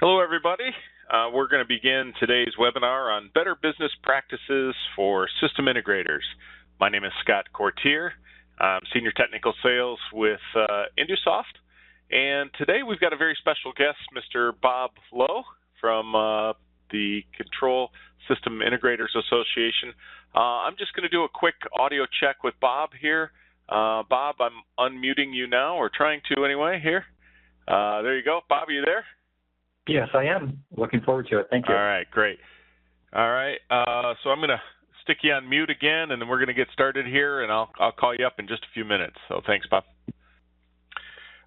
Hello, everybody. We're going to begin today's webinar on better business practices for system integrators. My name is Scott Courtier. I'm Senior Technical Sales with InduSoft. And today we've got a very special guest, Mr. Bob Lowe from the Control System Integrators Association. I'm just going to do a quick audio check with Bob here. Bob, I'm unmuting you now, or trying to anyway here. There you go. Bob, are you there? Yes, I am. Looking forward to it. Thank you. All right, great. All right, so I'm going to stick you on mute again, and then we're going to get started here, and I'll call you up in just a few minutes. So thanks, Bob.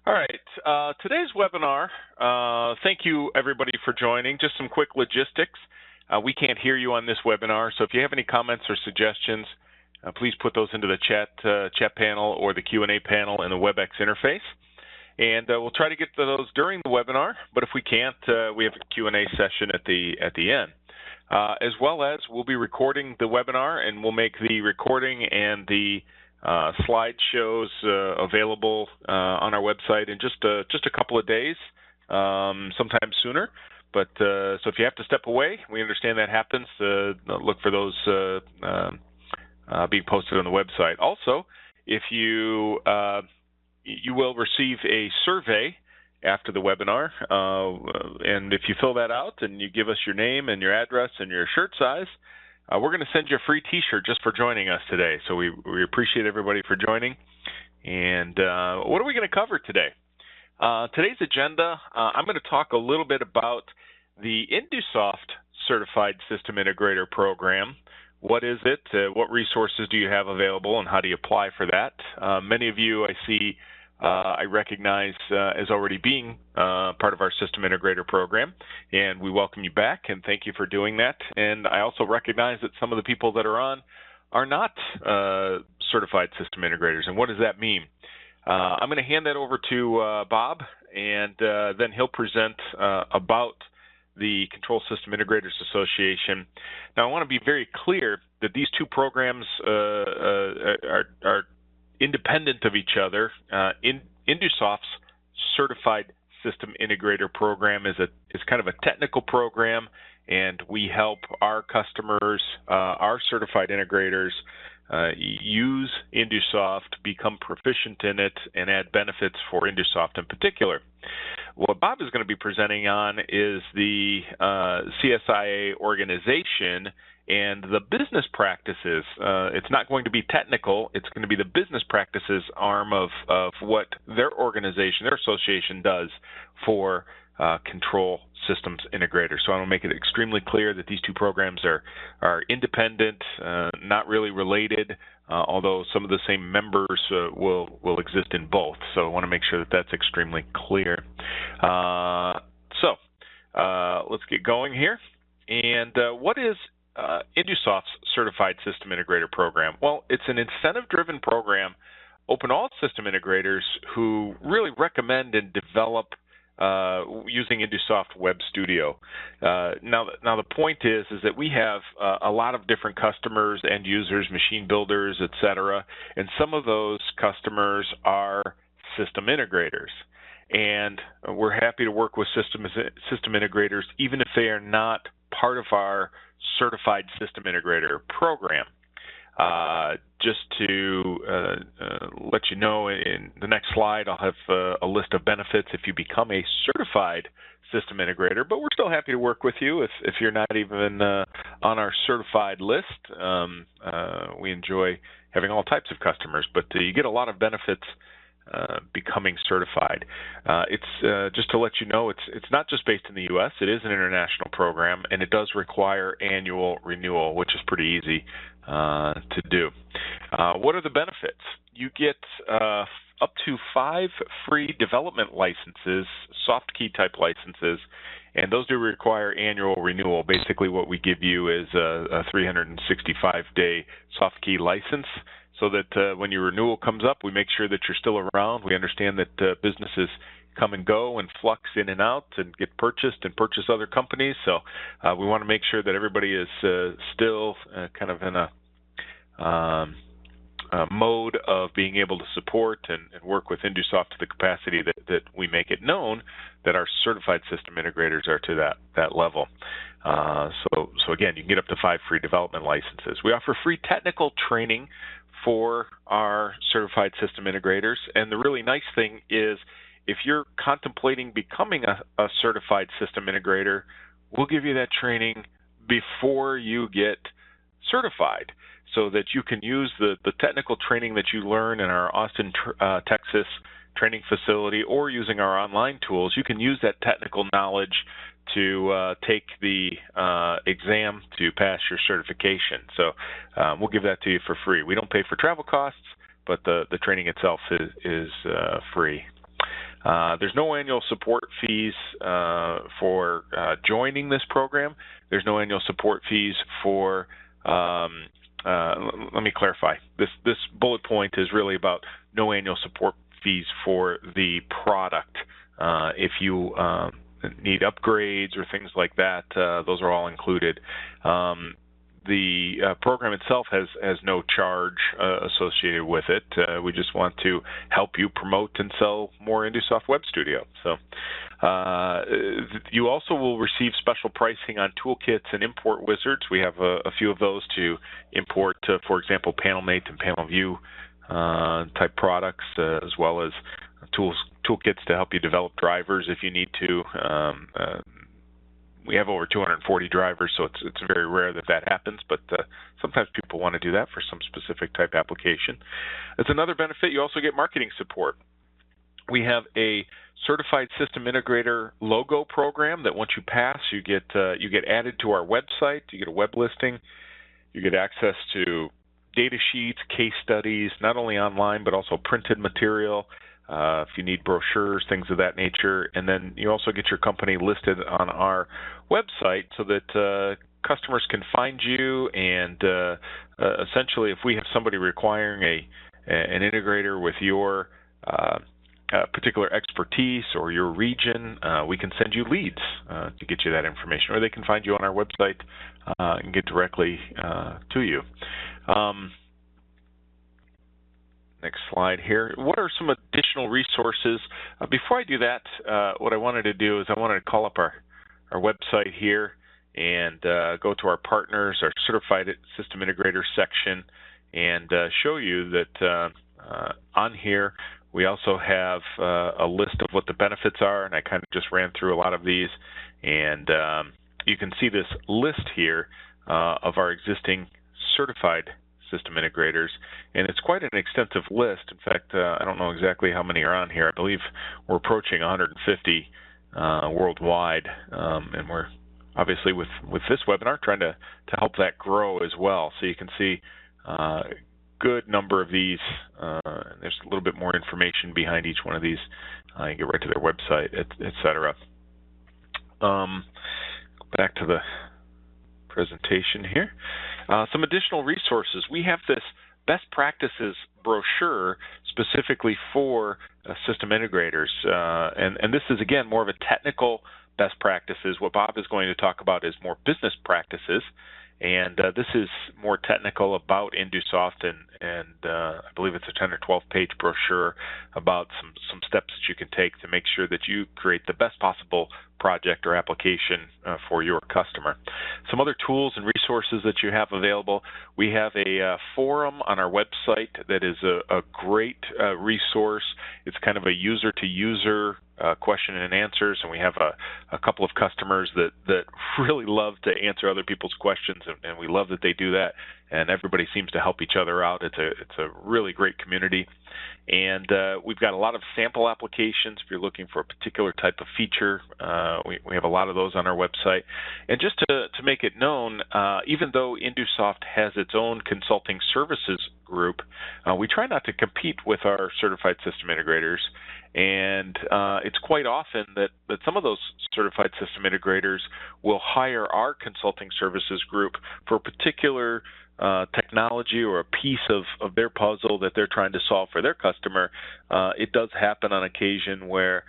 All right, today's webinar, thank you, everybody, for joining. Just some quick logistics. We can't hear you on this webinar, so if you have any comments or suggestions, please put those into the chat panel or the Q&A panel in the WebEx interface. And we'll try to get to those during the webinar, but if we can't, we have a Q&A session at the end. As well as we'll be recording the webinar, and we'll make the recording and the slideshows available on our website in just a couple of days, sometime sooner. But so if you have to step away, we understand that happens. Look for those being posted on the website. Also, if you will receive a survey after the webinar, and if you fill that out and you give us your name and your address and your shirt size, we're going to send you a free t-shirt just for joining us today. So we appreciate everybody for joining. And what are we going to cover today? Today's agenda, I'm going to talk a little bit about the InduSoft Certified System Integrator Program. What is it? What resources do you have available, and how do you apply for that? Many of you I see, I recognize as already being part of our System Integrator program, and we welcome you back and thank you for doing that. And I also recognize that some of the people that are on are not certified system integrators. And what does that mean? I'm going to hand that over to Bob, and then he'll present about the Control System Integrators Association. Now, I want to be very clear that these two programs are independent of each other. InduSoft's Certified System Integrator program is kind of a technical program, and we help our customers, our certified integrators, use InduSoft, become proficient in it, and add benefits for InduSoft in particular. What Bob is going to be presenting on is the CSIA organization and the business practices. It's not going to be technical. It's going to be the business practices arm of what their organization, their association does for control systems integrators. So I want to make it extremely clear that these two programs are independent, not really related, although some of the same members will exist in both. So I want to make sure that that's extremely clear. So let's get going here. And what is InduSoft's Certified System Integrator Program? Well, it's an incentive-driven program open to all system integrators who really recommend and develop using InduSoft Web Studio. Now the point is that we have a lot of different customers, end users, machine builders, etc., and some of those customers are system integrators. And we're happy to work with system integrators even if they are not part of our Certified System Integrator program. Just to let you know, in the next slide, I'll have a list of benefits if you become a certified system integrator, but we're still happy to work with you if you're not even on our certified list. We enjoy having all types of customers, but you get a lot of benefits becoming certified. It's just to let you know, it's not just based in the U.S. It is an international program, and it does require annual renewal, which is pretty easy to do. What are the benefits? You get up to 5 free development licenses, soft key type licenses, and those do require annual renewal. Basically, what we give you is a 365-day soft key license, so that when your renewal comes up, we make sure that you're still around. We understand that businesses come and go and flux in and out and get purchased and purchase other companies. So we want to make sure that everybody is still kind of in mode of being able to support and work with InduSoft to the capacity that we make it known that our certified system integrators are to that level. So again, you can get up to 5 free development licenses. We offer free technical training for our certified system integrators, and the really nice thing is if you're contemplating becoming a certified system integrator, we'll give you that training before you get certified so that you can use the technical training that you learn in our Austin, Texas training facility or using our online tools. You can use that technical knowledge to take the exam to pass your certification. So we'll give that to you for free. We don't pay for travel costs, but the training itself is free. There's no annual support fees for joining this program. There's no annual support fees for, let me clarify. This bullet point is really about no annual support fees for the product. If you need upgrades or things like that, those are all included. The program itself has no charge associated with it. We just want to help you promote and sell more InduSoft Web Studio. So you also will receive special pricing on toolkits and import wizards. We have a few of those to import, for example, PanelMate and PanelView type products, as well as toolkits to help you develop drivers if you need to. We have over 240 drivers, so it's very rare that happens, but sometimes people want to do that for some specific type application. As another benefit, you also get marketing support. We have a certified system integrator logo program that once you pass, you get added to our website. You get a web listing. You get access to data sheets, case studies, not only online but also printed material. If you need brochures, things of that nature, and then you also get your company listed on our website so that customers can find you. And essentially, if we have somebody requiring an integrator with your particular expertise or your region, we can send you leads to get you that information, or they can find you on our website and get directly to you. Next slide here. What are some additional resources? Before I do that, what I wanted to do is I wanted to call up our website here and go to our partners, our certified system integrator section, and show you that on here we also have a list of what the benefits are, and I kind of just ran through a lot of these, and you can see this list here of our existing certified system integrators, and it's quite an extensive list. In fact, I don't know exactly how many are on here. I believe we're approaching 150 worldwide, and we're obviously with this webinar trying to help that grow as well. So you can see a good number of these. There's a little bit more information behind each one of these. You can get right to their website, etc. Back to the presentation here. Some additional resources. We have this best practices brochure specifically for system integrators, and this is again more of a technical best practices. What Bob is going to talk about is more business practices, and this is more technical about InduSoft, and I believe it's a 10 or 12 page brochure about some steps that you can take to make sure that you create the best possible project or application for your customer. Some other tools and resources that you have available. We have a forum on our website that is a great resource. It's kind of a user-to-user question and answers, and we have a couple of customers that really love to answer other people's questions, and we love that they do that, and everybody seems to help each other out. It's a really great community. And we've got a lot of sample applications if you're looking for a particular type of feature. We have a lot of those on our website. And just to make it known, even though InduSoft has its own consulting services group, we try not to compete with our certified system integrators. And it's quite often that some of those certified system integrators will hire our consulting services group for a particular technology or a piece of their puzzle that they're trying to solve for their customer. It does happen on occasion where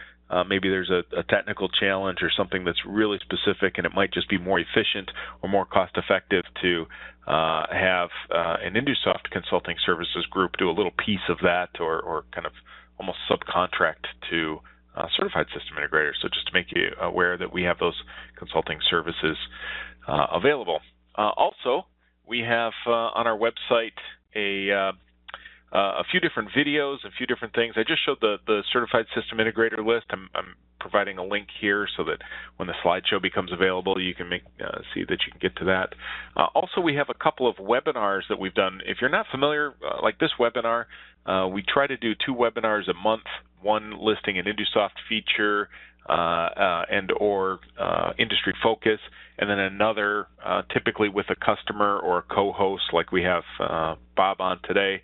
maybe there's a technical challenge or something that's really specific, and it might just be more efficient or more cost-effective to have an InduSoft consulting services group do a little piece of that, or kind of almost subcontract to certified system integrators. So just to make you aware that we have those consulting services available. Also, we have on our website a few different videos, a few different things. I just showed the certified system integrator list. I'm providing a link here so that when the slideshow becomes available, you can see that you can get to that. Also, we have a couple of webinars that we've done. If you're not familiar, like this webinar, we try to do 2 webinars a month, one listing an InduSoft feature and or industry focus, and then another typically with a customer or a co-host like we have Bob on today.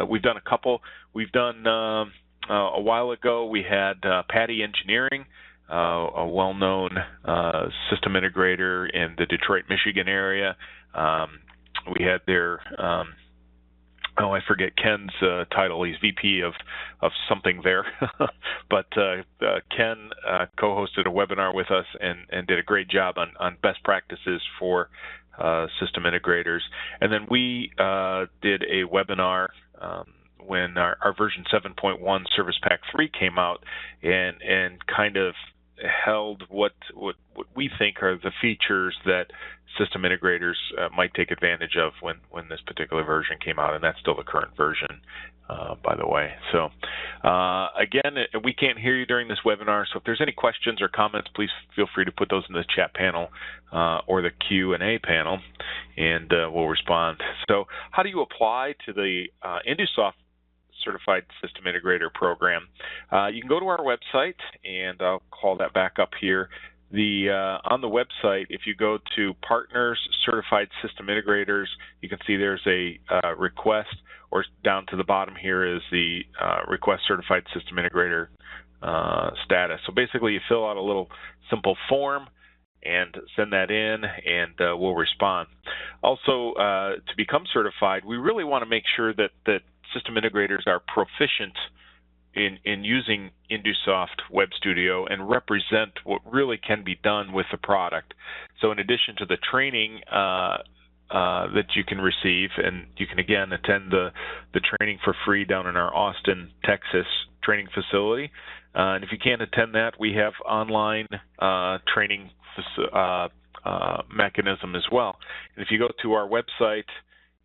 We've done a couple. We've done a while ago, we had Patty Engineering, a well-known system integrator in the Detroit, Michigan area. We had their I forget Ken's title. He's VP of something there. But Ken co-hosted a webinar with us and did a great job on best practices for system integrators. And then we did a webinar when our version 7.1 Service Pack 3 came out, and kind of held what we think are the features that system integrators might take advantage of when this particular version came out, and that's still the current version, by the way. So again, we can't hear you during this webinar, so if there's any questions or comments, please feel free to put those in the chat panel or the Q&A panel, and we'll respond. So how do you apply to the InduSoft Certified System Integrator program? You can go to our website, and I'll call that back up here. On the website, if you go to Partners Certified System Integrators, you can see there's a request, or down to the bottom here is the Request Certified System Integrator status. So basically, you fill out a little simple form and send that in, and we'll respond. Also, to become certified, we really want to make sure that system integrators are proficient in using InduSoft Web Studio and represent what really can be done with the product. So in addition to the training that you can receive, and you can again attend the training for free down in our Austin, Texas training facility. And if you can't attend that, we have online training mechanism as well. And if you go to our website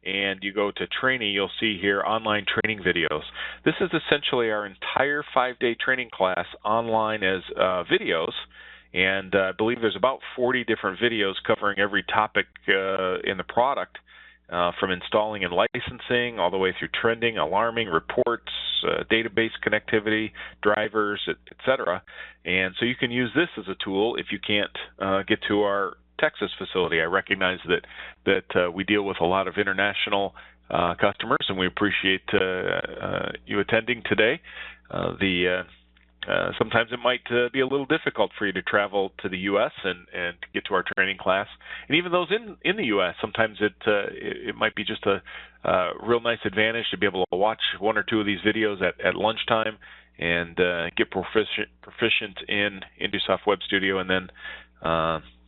and you go to training, you'll see here online training videos. This is essentially our entire 5-day training class online as videos, and I believe there's about 40 different videos covering every topic in the product, from installing and licensing all the way through trending, alarming, reports, database connectivity, drivers, etc. And so you can use this as a tool if you can't get to our Texas facility. I recognize that we deal with a lot of international customers, and we appreciate you attending today. Sometimes it might be a little difficult for you to travel to the U.S. and get to our training class, and even those in the U.S. Sometimes it might be just a real nice advantage to be able to watch 1 or 2 of these videos at lunchtime and get proficient in InduSoft Web Studio, and then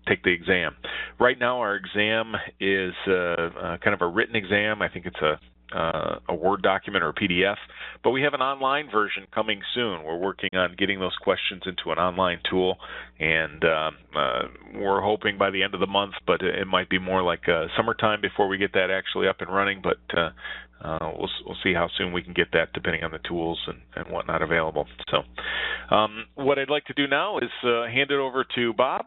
take the exam. Right now, our exam is kind of a written exam. I think it's a Word document or a PDF, but we have an online version coming soon. We're working on getting those questions into an online tool, and we're hoping by the end of the month, but it might be more like summertime before we get that actually up and running, but we'll see how soon we can get that depending on the tools and whatnot available. So what I'd like to do now is hand it over to Bob.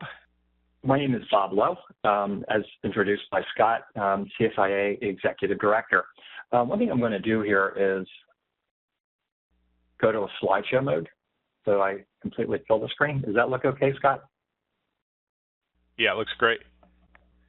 My name is Bob Lowe, as introduced by Scott, CSIA Executive Director. One thing I'm going to do here is go to a slideshow mode, so I completely fill the screen. Does that look okay, Scott? Yeah, it looks great.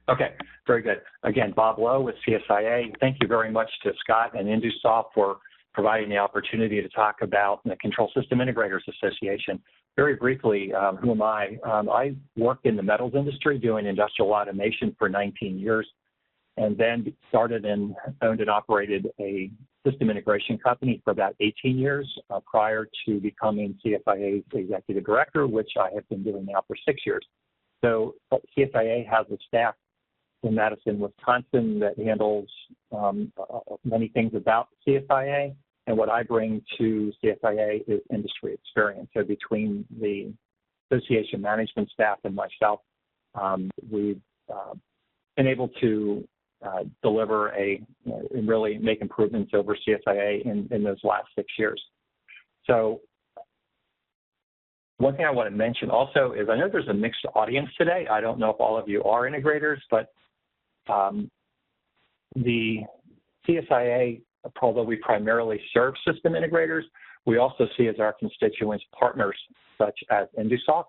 Okay, very good. Again, Bob Lowe with CSIA. Thank you very much to Scott and InduSoft for providing the opportunity to talk about the Control System Integrators Association. Very briefly, who am I? I worked in the metals industry doing industrial automation for 19 years, and then started and owned and operated a system integration company for about 18 years prior to becoming CSIA's executive director, which I have been doing now for 6 years. So CSIA has a staff in Madison, Wisconsin that handles many things about CSIA, and what I bring to CSIA is industry experience. So between the association management staff and myself, we've been able to deliver and really make improvements over CSIA in those last 6 years. So one thing I want to mention also is I know there's a mixed audience today. I don't know if all of you are integrators, but the CSIA, although we primarily serve system integrators, we also see as our constituents partners such as InduSoft,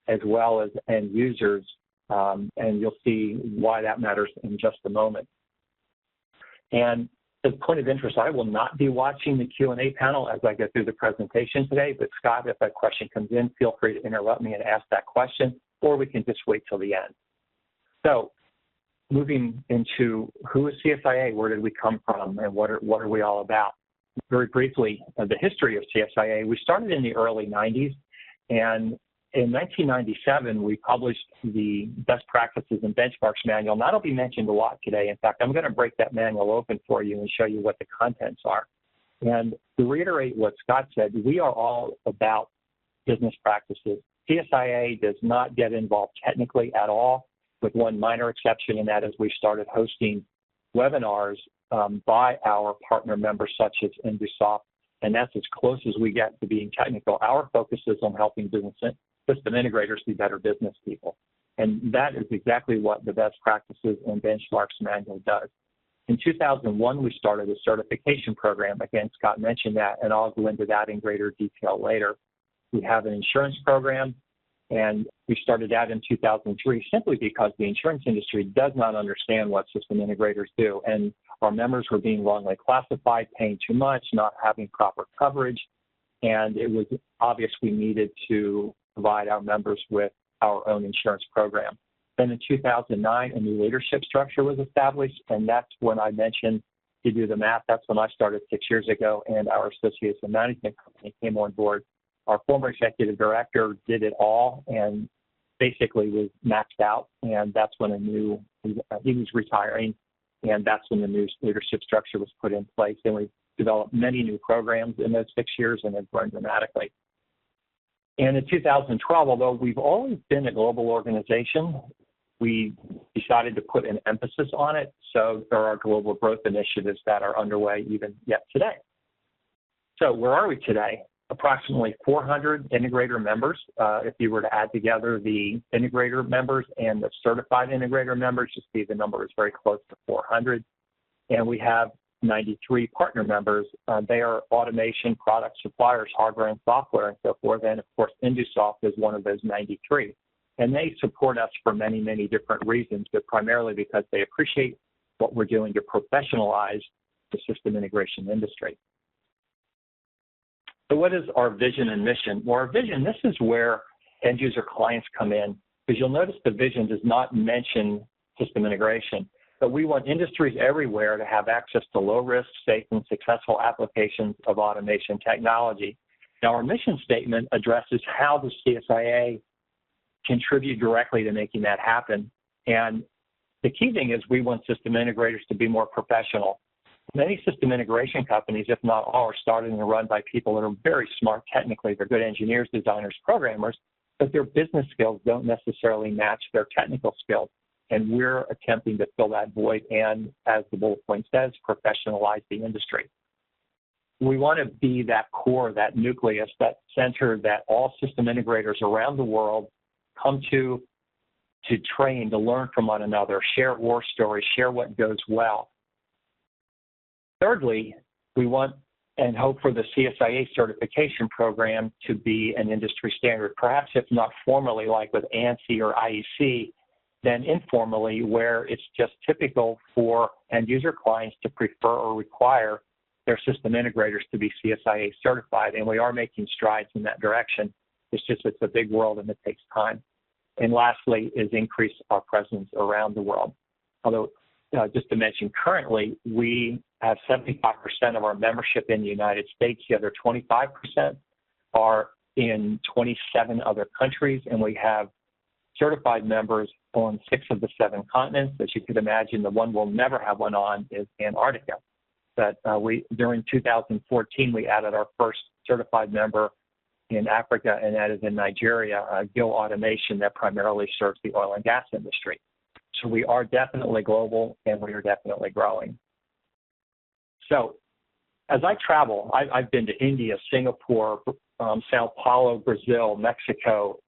as well as end users, and you'll see why that matters in just a moment. And as a point of interest, I will not be watching the Q&A panel as I go through the presentation today, but Scott, if that question comes in, feel free to interrupt me and ask that question, or we can just wait till the end. So moving into who is CSIA, where did we come from, and what are we all about? Very briefly, the history of CSIA, we started in the early 90s, and in 1997, we published the Best Practices and Benchmarks Manual, and that'll be mentioned a lot today. In fact, I'm going to break that manual open for you and show you what the contents are. And to reiterate what Scott said, we are all about business practices. CSIA does not get involved technically at all, with one minor exception, and that is we started hosting webinars by our partner members such as InduSoft, and that's as close as we get to being technical. Our focus is on helping system integrators be better business people, and that is exactly what the Best Practices and Benchmarks Manual does. In 2001, we started a certification program. Again, Scott mentioned that, and I'll go into that in greater detail later. We have an insurance program, and we started that in 2003 simply because the insurance industry does not understand what system integrators do, and our members were being wrongly classified, paying too much, not having proper coverage, and it was obvious we needed to provide our members with our own insurance program. Then in 2009, a new leadership structure was established, and that's when I mentioned, to do the math, that's when I started 6 years ago, and our association management company came on board. Our former executive director did it all and basically was maxed out, and that's when he was retiring, and that's when the new leadership structure was put in place. And we developed many new programs in those 6 years, and they've grown dramatically. And in 2012, although we've always been a global organization, we decided to put an emphasis on it. So there are global growth initiatives that are underway even yet today. So where are we today? Approximately 400 integrator members. If you were to add together the integrator members and the certified integrator members, you see the number is very close to 400. And we have 93 partner members. They are automation product suppliers, hardware and software and so forth. And of course, InduSoft is one of those 93. And they support us for many, many different reasons, but primarily because they appreciate what we're doing to professionalize the system integration industry. So what is our vision and mission? Well, our vision, this is where end user clients come in, because you'll notice the vision does not mention system integration. But we want industries everywhere to have access to low-risk, safe, and successful applications of automation technology. Now, our mission statement addresses how the CSIA contribute directly to making that happen. And the key thing is we want system integrators to be more professional. Many system integration companies, if not all, are started and run by people that are very smart technically. They're good engineers, designers, programmers, but their business skills don't necessarily match their technical skills. And we're attempting to fill that void and, as the bullet point says, professionalize the industry. We want to be that core, that nucleus, that center that all system integrators around the world come to train, to learn from one another, share war stories, share what goes well. Thirdly, we want and hope for the CSIA certification program to be an industry standard, perhaps if not formally like with ANSI or IEC, then informally where it's just typical for end user clients to prefer or require their system integrators to be CSIA certified, and we are making strides in that direction. It's a big world and it takes time. And lastly is increase our presence around the world. Although, just to mention, currently we have 75% of our membership in the United States. The other 25% are in 27 other countries, and we have certified members on 6 of the 7 continents. As you could imagine, the one we'll never have one on is Antarctica. But during 2014, we added our first certified member in Africa, and that is in Nigeria, Gill Automation, that primarily serves the oil and gas industry. So we are definitely global, and we are definitely growing. So as I travel, I've been to India, Singapore, Sao Paulo, Brazil, Mexico,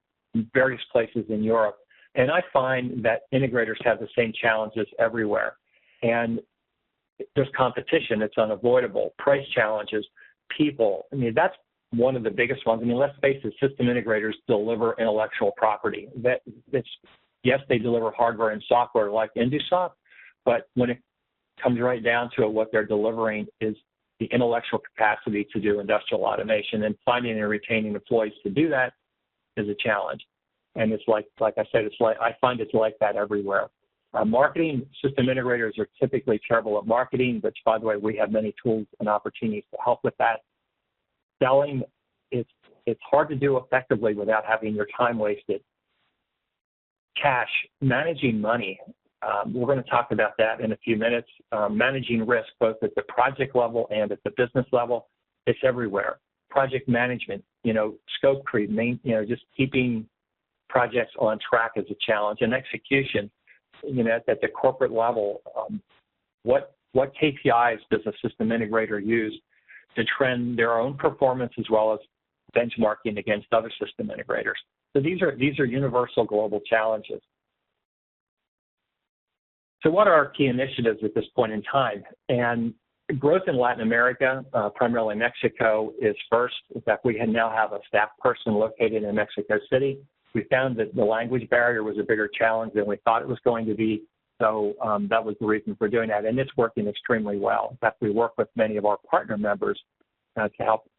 various places in Europe, and I find that integrators have the same challenges everywhere. And there's competition. It's unavoidable. Price challenges, people. I mean, that's one of the biggest ones. I mean, let's face it, system integrators deliver intellectual property. Yes, they deliver hardware and software like InduSoft, but when it comes right down to it, what they're delivering is the intellectual capacity to do industrial automation, and finding and retaining employees to do that is a challenge. And it's like I said, I find it's like that everywhere. Marketing, system integrators are typically terrible at marketing, but by the way, we have many tools and opportunities to help with that. Selling, it's hard to do effectively without having your time wasted. Cash, managing money. We're going to talk about that in a few minutes. Managing risk, both at the project level and at the business level, it's everywhere. Project management, scope creep, just keeping projects on track is a challenge. And execution, at the corporate level, what KPIs does a system integrator use to trend their own performance as well as benchmarking against other system integrators? So these are universal global challenges. So what are our key initiatives at this point in time? And growth in Latin America, primarily Mexico, is first. In fact, we now have a staff person located in Mexico City. We found that the language barrier was a bigger challenge than we thought it was going to be. So that was the reason for doing that. And it's working extremely well. In fact, we work with many of our partner members to help.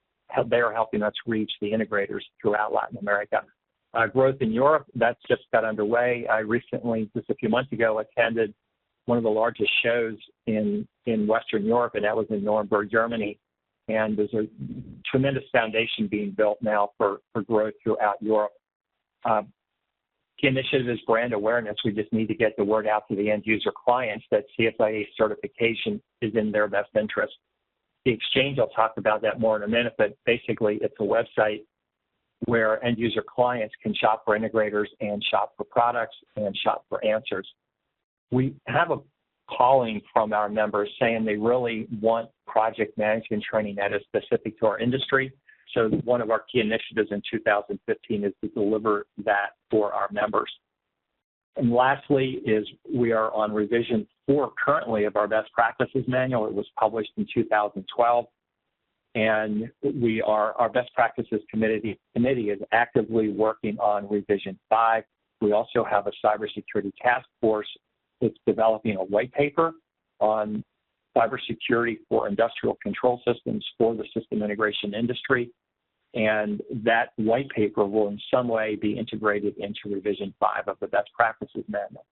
They are helping us reach the integrators throughout Latin America. Growth in Europe, that's just got underway. I recently, just a few months ago, attended one of the largest shows in Western Europe, and that was in Nuremberg, Germany. And there's a tremendous foundation being built now for growth throughout Europe. Key initiative is brand awareness. We just need to get the word out to the end user clients that CSIA certification is in their best interest. The exchange, I'll talk about that more in a minute, but basically it's a website where end user clients can shop for integrators and shop for products and shop for answers. We have a calling from our members saying they really want project management training that is specific to our industry. So one of our key initiatives in 2015 is to deliver that for our members. And lastly is we are on revision 4 currently of our best practices manual. It was published in 2012. And our best practices committee is actively working on revision 5. We also have a cybersecurity task force that's developing a white paper on cybersecurity for industrial control systems for the system integration industry. And that white paper will in some way be integrated into revision 5 of the best practices manual.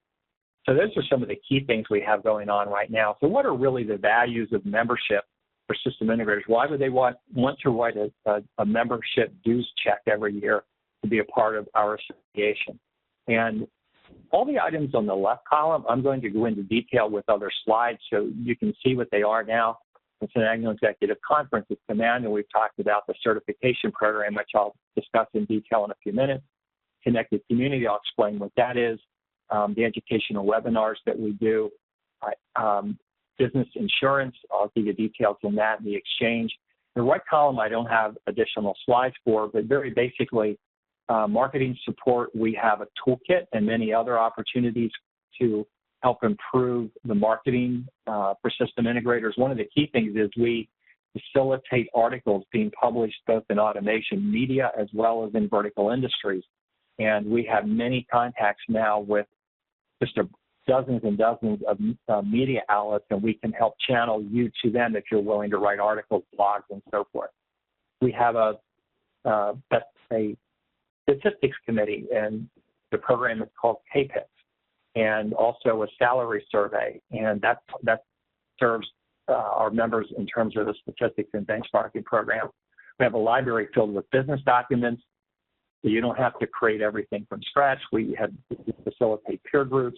So those are some of the key things we have going on right now. So what are really the values of membership for system integrators? Why would they want to write a membership dues check every year to be a part of our association? And all the items on the left column, I'm going to go into detail with other slides so you can see what they are now. It's an annual executive conference. It's the manual. We've talked about the certification program, which I'll discuss in detail in a few minutes. Connected community, I'll explain what that is. The educational webinars that we do. Business insurance, I'll give you details on that, the exchange. The right column I don't have additional slides for, but very basically, marketing support, we have a toolkit and many other opportunities to help improve the marketing for system integrators. One of the key things is we facilitate articles being published both in automation media as well as in vertical industries. And we have many contacts now with just dozens and dozens of media outlets, and we can help channel you to them if you're willing to write articles, blogs, and so forth. We have a statistics committee, and the program is called KPICS, and also a salary survey, and that serves our members in terms of the statistics and benchmarking program. We have a library filled with business documents. So you don't have to create everything from scratch. We facilitate peer groups.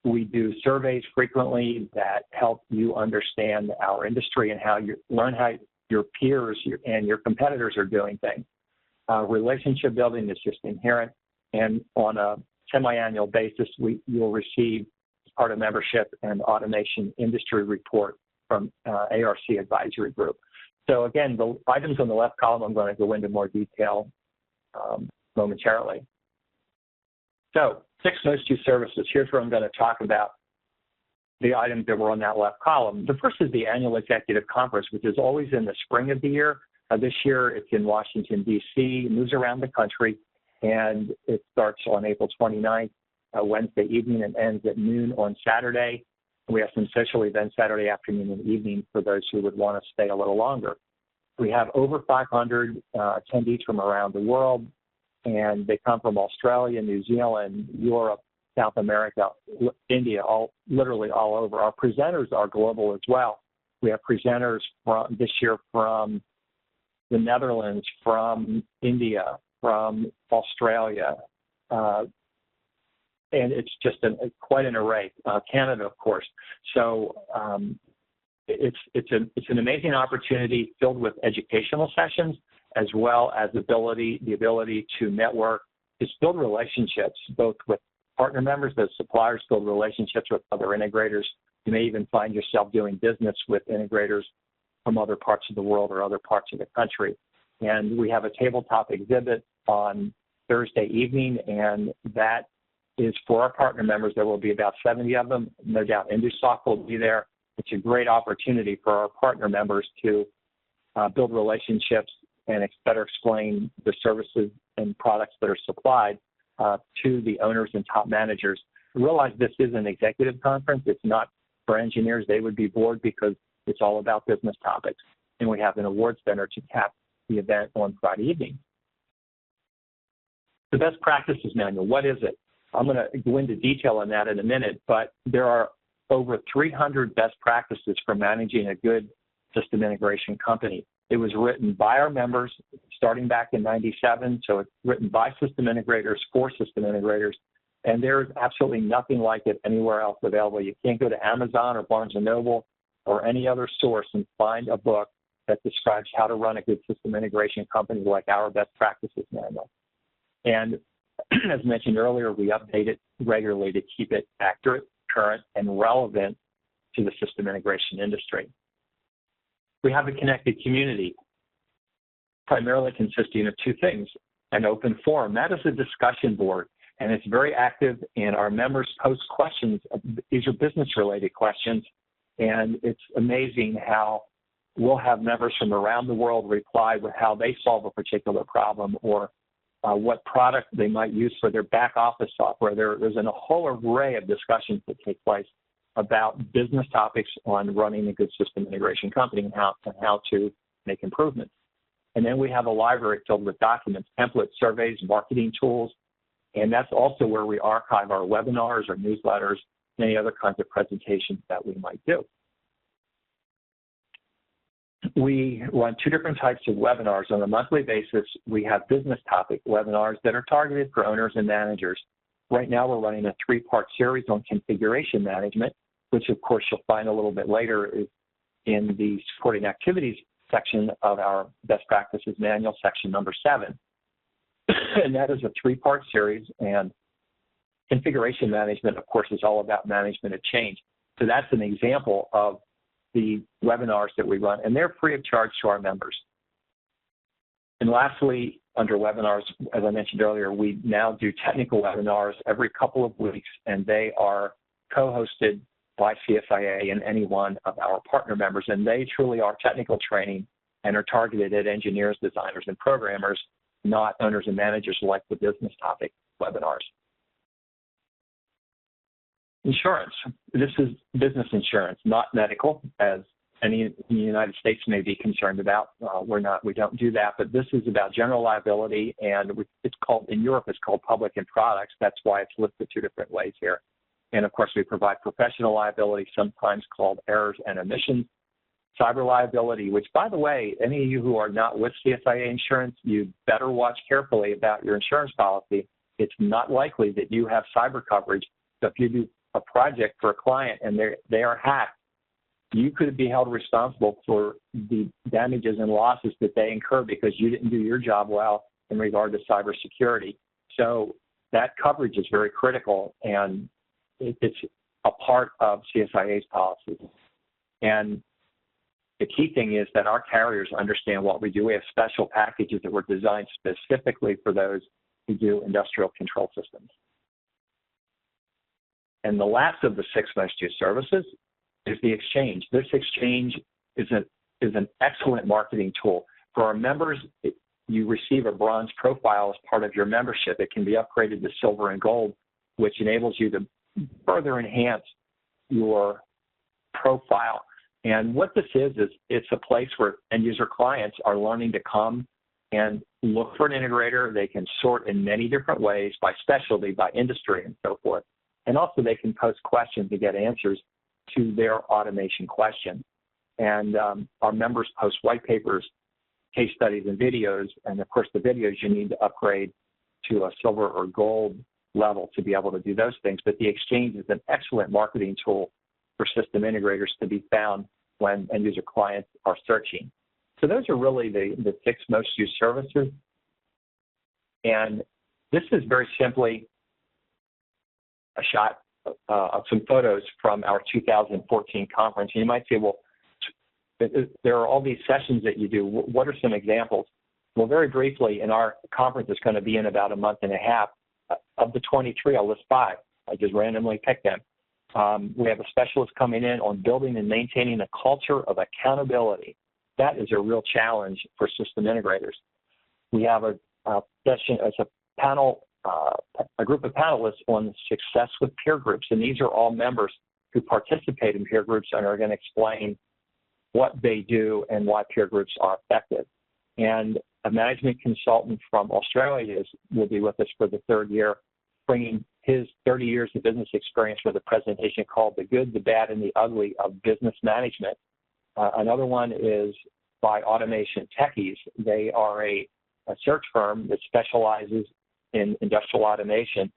We do surveys frequently that help you understand our industry and learn how your peers and your competitors are doing things. Relationship building is just inherent, and on a semi-annual basis, you'll receive, as part of membership, an automation industry report from ARC Advisory Group. So again, the items on the left column, I'm going to go into more detail momentarily. So 6 most used services. Here's where I'm going to talk about the items that were on that left column. The first is the annual executive conference, which is always in the spring of the year. This year it's in Washington, D.C., moves around the country, and it starts on April 29th, Wednesday evening, and ends at noon on Saturday. We have some social events Saturday afternoon and evening for those who would want to stay a little longer. We have over 500 attendees from around the world, and they come from Australia, New Zealand, Europe, South America, India, literally all over. Our presenters are global as well. We have presenters this year from the Netherlands, from India, from Australia, and it's just quite an array. Canada, of course. So it's an amazing opportunity filled with educational sessions, as well as the ability to network, to build relationships, both with partner members, those suppliers, build relationships with other integrators. You may even find yourself doing business with integrators from other parts of the world or other parts of the country. And we have a tabletop exhibit on Thursday evening, and that is for our partner members. There will be about 70 of them. No doubt InduSoft will be there. It's a great opportunity for our partner members to build relationships and better explain the services and products that are supplied to the owners and top managers. Realize this is an executive conference. It's not for engineers. They would be bored because it's all about business topics. And we have an awards dinner to cap the event on Friday evening. The best practices manual, what is it? I'm going to go into detail on that in a minute, but there are over 300 best practices for managing a good system integration company. It was written by our members starting back in '97, so it's written by system integrators for system integrators, and there's absolutely nothing like it anywhere else available. You can't go to Amazon or Barnes & Noble or any other source and find a book that describes how to run a good system integration company like our best practices manual. And as mentioned earlier, we update it regularly to keep it accurate, current, and relevant to the system integration industry. We have a connected community, primarily consisting of 2 things: an open forum. That is a discussion board, and it's very active, and our members post questions. These are business-related questions, and it's amazing how we'll have members from around the world reply with how they solve a particular problem or what product they might use for their back office software. There's a whole array of discussions that take place about business topics on running a good system integration company and how to make improvements. And then we have a library filled with documents, templates, surveys, marketing tools, and that's also where we archive our webinars, our newsletters, and any other kinds of presentations that we might do. We run 2 different types of webinars. On a monthly basis, we have business topic webinars that are targeted for owners and managers. Right now, we're running a 3-part series on configuration management, which of course you'll find a little bit later is in the supporting activities section of our best practices manual, section number 7. And that is a 3-part series, and configuration management, of course, is all about management of change. So that's an example of the webinars that we run, and they're free of charge to our members. And lastly, under webinars, as I mentioned earlier, we now do technical webinars every couple of weeks, and they are co-hosted by CSIA and any one of our partner members, and they truly are technical training and are targeted at engineers, designers, and programmers, not owners and managers like the business topic webinars. Insurance. This is business insurance, not medical, as any in the United States may be concerned about. We don't do that, but this is about general liability, and it's called, in Europe, it's called public and products. That's why it's listed 2 different ways here. And of course, we provide professional liability, sometimes called errors and omissions, cyber liability, which, by the way, any of you who are not with CSIA Insurance, you better watch carefully about your insurance policy. It's not likely that you have cyber coverage. So if you do a project for a client and they are hacked, you could be held responsible for the damages and losses that they incur because you didn't do your job well in regard to cybersecurity. So that coverage is very critical, and it's a part of CSIA's policies. And the key thing is that our carriers understand what we do. We have special packages that were designed specifically for those who do industrial control systems. And the last of the 6 most used services is the exchange. This exchange is an excellent marketing tool. For our members, you receive a bronze profile as part of your membership. It can be upgraded to silver and gold, which enables you to further enhance your profile. And what this is it's a place where end user clients are learning to come and look for an integrator. They can sort in many different ways by specialty, by industry, and so forth. And also they can post questions to get answers to their automation question. And our members post white papers, case studies, and videos. And of course, the videos you need to upgrade to a silver or gold level to be able to do those things. But the exchange is an excellent marketing tool for system integrators to be found when end user clients are searching. So those are really the 6 most used services. And this is very simply a shot of some photos from our 2014 conference. And you might say, well, there are all these sessions that you do. What are some examples? Well, very briefly, in our conference that's going to be in about a month and a half, of the 23, I'll list 5. I just randomly picked them. We have a specialist coming in on building and maintaining a culture of accountability. That is a real challenge for system integrators. We have a session as a panel, a group of panelists on success with peer groups, and these are all members who participate in peer groups and are going to explain what they do and why peer groups are effective. And a management consultant from Australia will be with us for the 3rd year, bringing his 30 years of business experience with a presentation called The Good, the Bad, and the Ugly of Business Management. Another one is by Automation Techies. They are a search firm that specializes in industrial automation,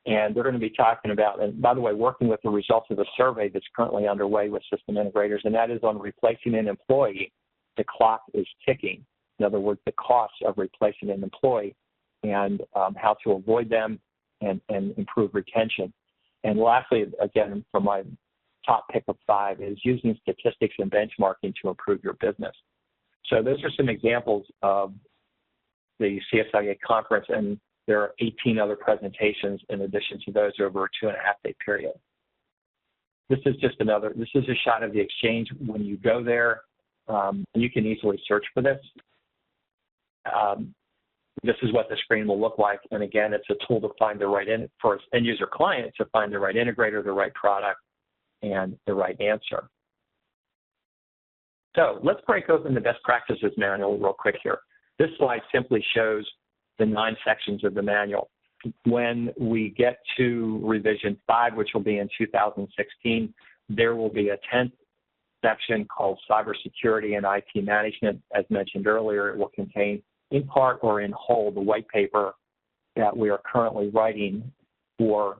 and they're going to be talking about, and by the way, working with the results of a survey that's currently underway with system integrators, and that is on replacing an employee. The clock is ticking. In other words, the cost of replacing an employee and how to avoid them and improve retention. And lastly, again, from my top pick of 5 is using statistics and benchmarking to improve your business. So those are some examples of the CSIA conference, and there are 18 other presentations in addition to those over a 2.5-day period. This is a shot of the exchange. When you go there, you can easily search for this. This is what the screen will look like. And again, it's a tool to find the right, for end user client to find the right integrator, the right product, and the right answer. So let's break open the best practices manual real quick here. This slide simply shows the 9 sections of the manual. When we get to revision 5, which will be in 2016, there will be a 10th section called cybersecurity and IT management. As mentioned earlier, it will contain in part or in whole the white paper that we are currently writing for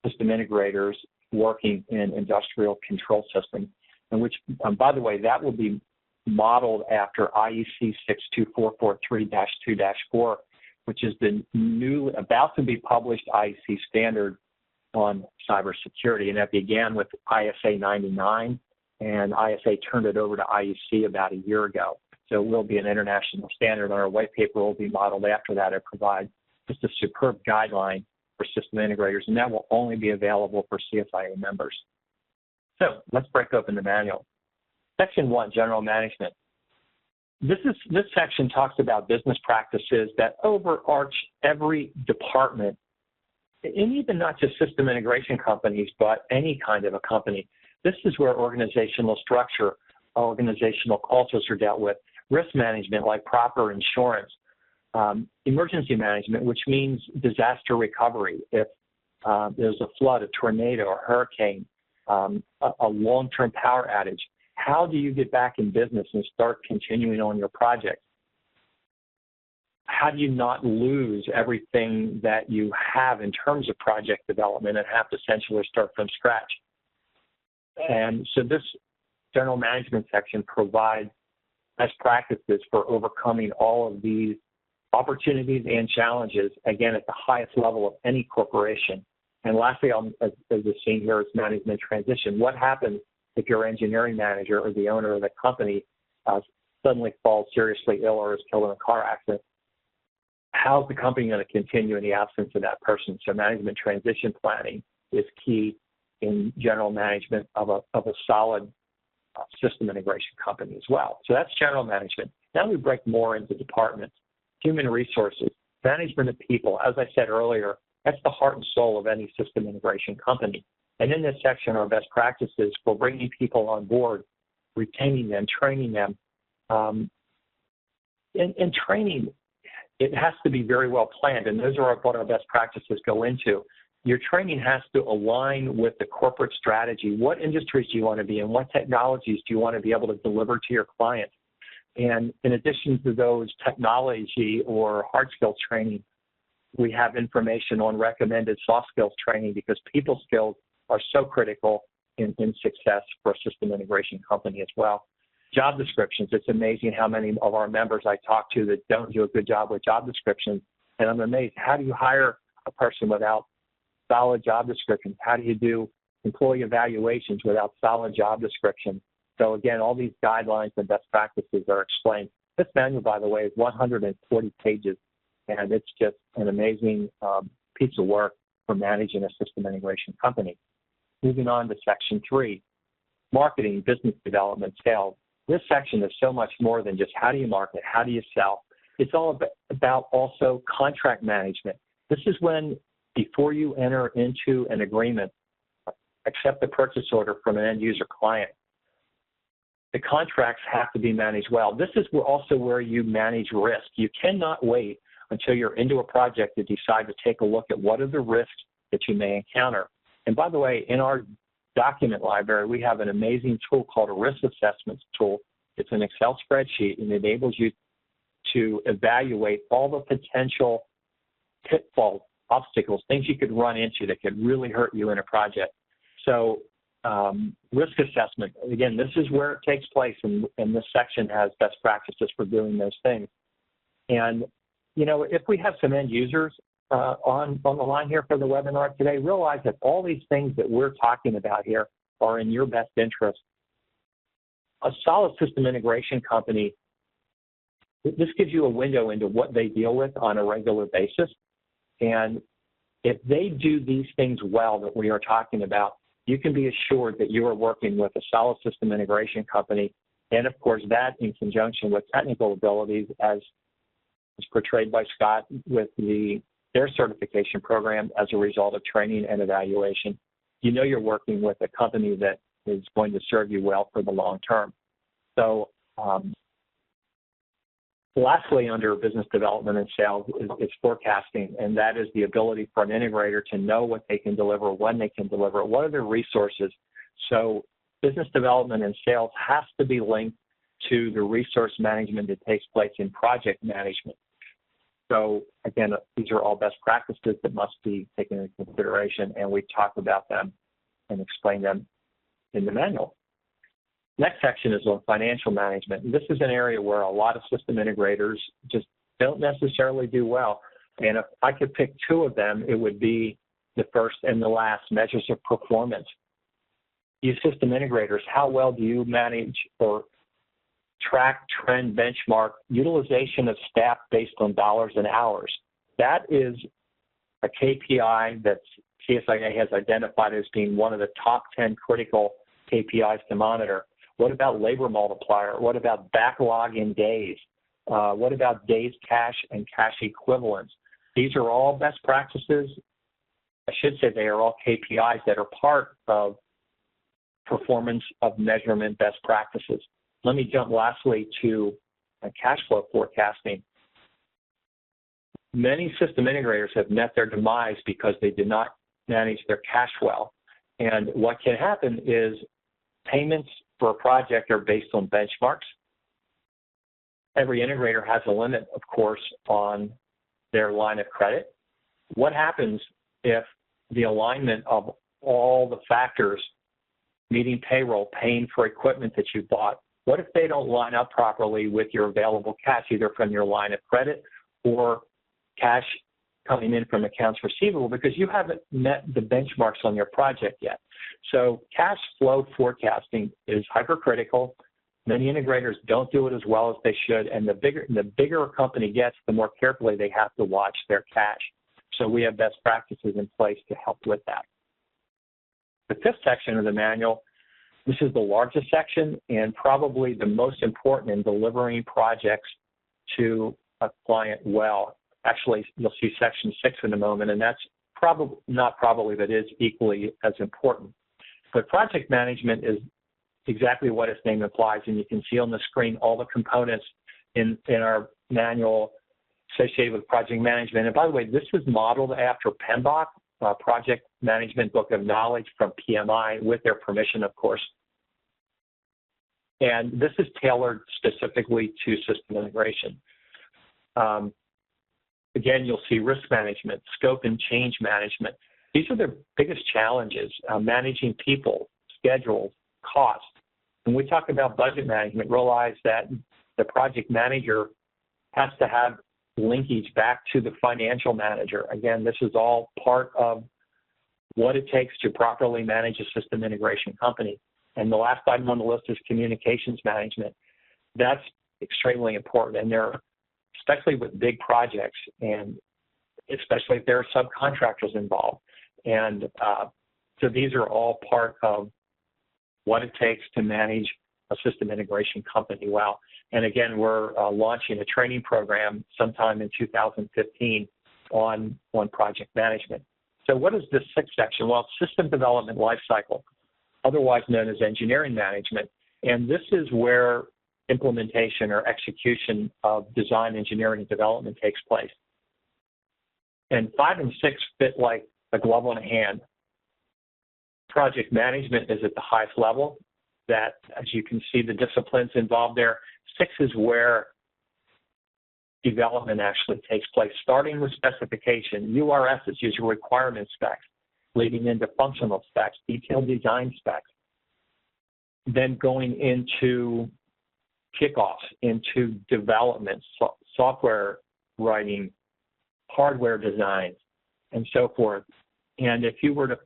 system integrators working in industrial control systems, and which, by the way, that will be modeled after IEC 62443-2-4, which is the new, about to be published IEC standard on cybersecurity. And that began with ISA 99, and ISA turned it over to IEC about a year ago. So it will be an international standard, and our white paper will be modeled after that. It provides just a superb guideline for system integrators, and that will only be available for CSIA members. So let's break open the manual. Section 1, General Management. This section talks about business practices that overarch every department, and even not just system integration companies, but any kind of a company. This is where organizational structure, organizational cultures are dealt with. Risk management, like proper insurance. Emergency management, which means disaster recovery. If there's a flood, a tornado, a hurricane, a long-term power outage. How do you get back in business and start continuing on your project? How do you not lose everything that you have in terms of project development and have to essentially start from scratch? And so this general management section provides best practices for overcoming all of these opportunities and challenges, again, at the highest level of any corporation. And lastly, as the scene here is management transition. What happens if your engineering manager or the owner of the company suddenly falls seriously ill or is killed in a car accident? How's the company going to continue in the absence of that person? So management transition planning is key in general management of a solid system integration company as well. So that's general management. Now we break more into departments. Human resources, management of people. As I said earlier, that's the heart and soul of any system integration company. And in this section are best practices for bringing people on board, retaining them, training them. In training, it has to be very well planned, and those are what our best practices go into. Your training has to align with the corporate strategy. What industries do you want to be in? What technologies do you want to be able to deliver to your clients? And in addition to those technology or hard skills training, we have information on recommended soft skills training because people skills are so critical in success for a system integration company as well. Job descriptions, it's amazing how many of our members I talk to that don't do a good job with job descriptions. And I'm amazed, how do you hire a person without solid job descriptions? How do you do employee evaluations without solid job descriptions? So again, all these guidelines and best practices are explained. This manual, by the way, is 140 pages, and it's just an amazing piece of work for managing a system integration company. Moving on to section 3, marketing, business development, sales. This section is so much more than just how do you market, how do you sell. It's all about also contract management. This is when, before you enter into an agreement, accept the purchase order from an end user client, the contracts have to be managed well. This is also where you manage risk. You cannot wait until you're into a project to decide to take a look at what are the risks that you may encounter. And by the way, in our document library, we have an amazing tool called a risk assessment tool. It's an Excel spreadsheet and it enables you to evaluate all the potential pitfalls, obstacles, things you could run into that could really hurt you in a project. So risk assessment, again, this is where it takes place, and this section has best practices for doing those things. And, you know, if we have some end users on the line here for the webinar today, realize that all these things that we're talking about here are in your best interest. A solid system integration company, this gives you a window into what they deal with on a regular basis. And if they do these things well that we are talking about, you can be assured that you are working with a solid system integration company. And of course, that in conjunction with technical abilities, as is portrayed by Scott with their certification program as a result of training and evaluation, you know you're working with a company that is going to serve you well for the long term. So lastly, under business development and sales is forecasting, and that is the ability for an integrator to know what they can deliver, when they can deliver it, what are their resources. So business development and sales has to be linked to the resource management that takes place in project management. So again, these are all best practices that must be taken into consideration, and we talk about them and explain them in the manual. Next section is on financial management. And this is an area where a lot of system integrators just don't necessarily do well. And if I could pick two of them, it would be the first and the last, measures of performance. You system integrators, how well do you manage or track, trend, benchmark utilization of staff based on dollars and hours? That is a KPI that CSIA has identified as being one of the top 10 critical KPIs to monitor. What about labor multiplier? What about backlog in days? What about days cash and cash equivalents? These are all best practices. I should say they are all KPIs that are part of performance of measurement best practices. Let me jump lastly to cash flow forecasting. Many system integrators have met their demise because they did not manage their cash well. And what can happen is payments for a project are based on benchmarks. Every integrator has a limit, of course, on their line of credit. What happens if the alignment of all the factors, meeting payroll, paying for equipment that you bought, what if they don't line up properly with your available cash, either from your line of credit or cash coming in from accounts receivable, because you haven't met the benchmarks on your project yet? So cash flow forecasting is hypercritical. Many integrators don't do it as well as they should, and the bigger a company gets, the more carefully they have to watch their cash. So we have best practices in place to help with that. The fifth section of the manual, this is the largest section and probably the most important in delivering projects to a client well. Actually, you'll see section 6 in a moment, and that's but is equally as important. But project management is exactly what its name implies, and you can see on the screen all the components in our manual associated with project management. And by the way, this is modeled after PMBOK, Project Management Book of Knowledge from PMI, with their permission, of course. And this is tailored specifically to system integration. Again, you'll see risk management, scope and change management. These are the biggest challenges, managing people, schedules, costs. When we talk about budget management, realize that the project manager has to have linkage back to the financial manager. Again, this is all part of what it takes to properly manage a system integration company. And the last item on the list is communications management. That's extremely important, and there, especially with big projects, and especially if there are subcontractors involved. And so these are all part of what it takes to manage a system integration company well. And again, we're launching a training program sometime in 2015 on project management. So what is this sixth section? Well, system development lifecycle, otherwise known as engineering management. And this is where implementation or execution of design, engineering, and development takes place. And 5 and 6 fit like a glove on a hand. Project management is at the highest level. That, as you can see, the disciplines involved there. 6 is where development actually takes place, starting with specification, URSs, user requirement specs, leading into functional specs, detailed design specs, then going into kickoffs, into development, software writing, hardware designs, and so forth. And if you were to,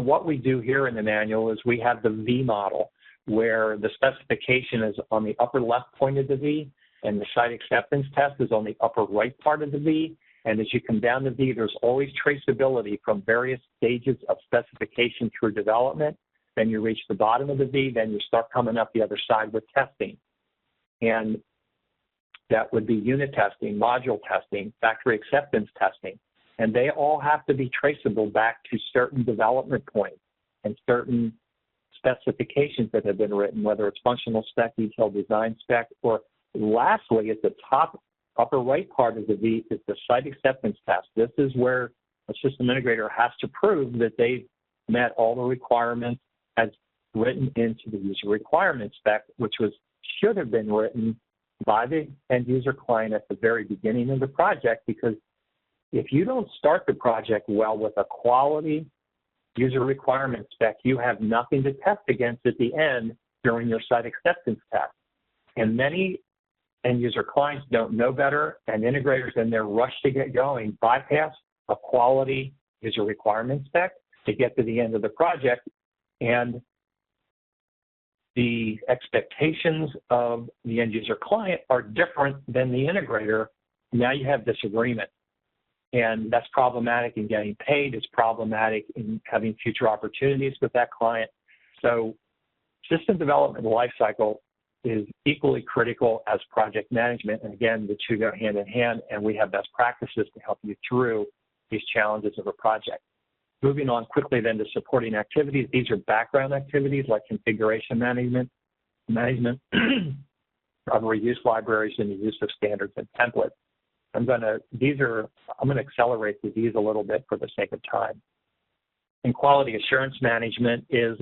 what we do here in the manual is we have the V model, where the specification is on the upper left point of the V, and the site acceptance test is on the upper right part of the V. And as you come down the V, there's always traceability from various stages of specification through development. Then you reach the bottom of the V, then you start coming up the other side with testing. And that would be unit testing, module testing, factory acceptance testing. And they all have to be traceable back to certain development points and certain specifications that have been written, whether it's functional spec, detailed design spec, or lastly, at the top upper right part of the V is the site acceptance test. This is where a system integrator has to prove that they've met all the requirements as written into the user requirement spec, which should have been written by the end user client at the very beginning of the project, because if you don't start the project well with a quality user requirement spec, you have nothing to test against at the end during your site acceptance test. And many end user clients don't know better, and integrators in their rush to get going bypass a quality user requirement spec to get to the end of the project, and the expectations of the end user client are different than the integrator. Now you have disagreement. And that's problematic in getting paid. It's problematic in having future opportunities with that client. So system development lifecycle is equally critical as project management. And again, the two go hand in hand, and we have best practices to help you through these challenges of a project. Moving on quickly then to supporting activities. These are background activities like configuration management of reuse libraries, and the use of standards and templates. I'm going to accelerate these a little bit for the sake of time. And quality assurance management is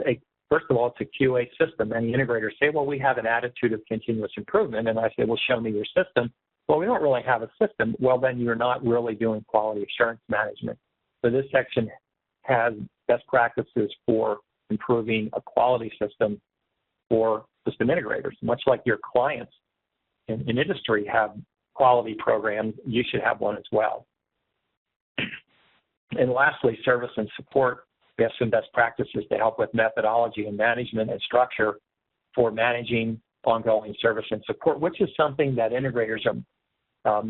first of all, it's a QA system. Many integrators say, well, we have an attitude of continuous improvement. And I say, well, show me your system. Well, we don't really have a system. Well, then you're not really doing quality assurance management. So this section has best practices for improving a quality system for system integrators. Much like your clients in industry have quality programs, you should have one as well. And lastly, service and support. We have some best practices to help with methodology and management and structure for managing ongoing service and support, which is something that integrators are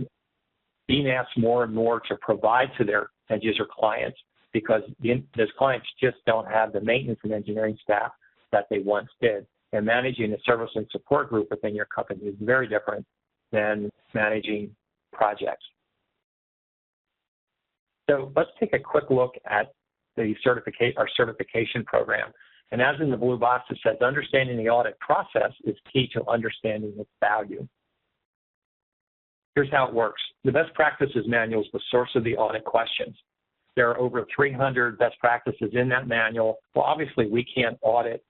being asked more and more to provide to their end user clients, because those clients just don't have the maintenance and engineering staff that they once did. And managing a service and support group within your company is very different than managing projects. So let's take a quick look at our certification program. And as in the blue box, it says, understanding the audit process is key to understanding its value. Here's how it works. The best practices manual is the source of the audit questions. There are over 300 best practices in that manual. Well, obviously, we can't audit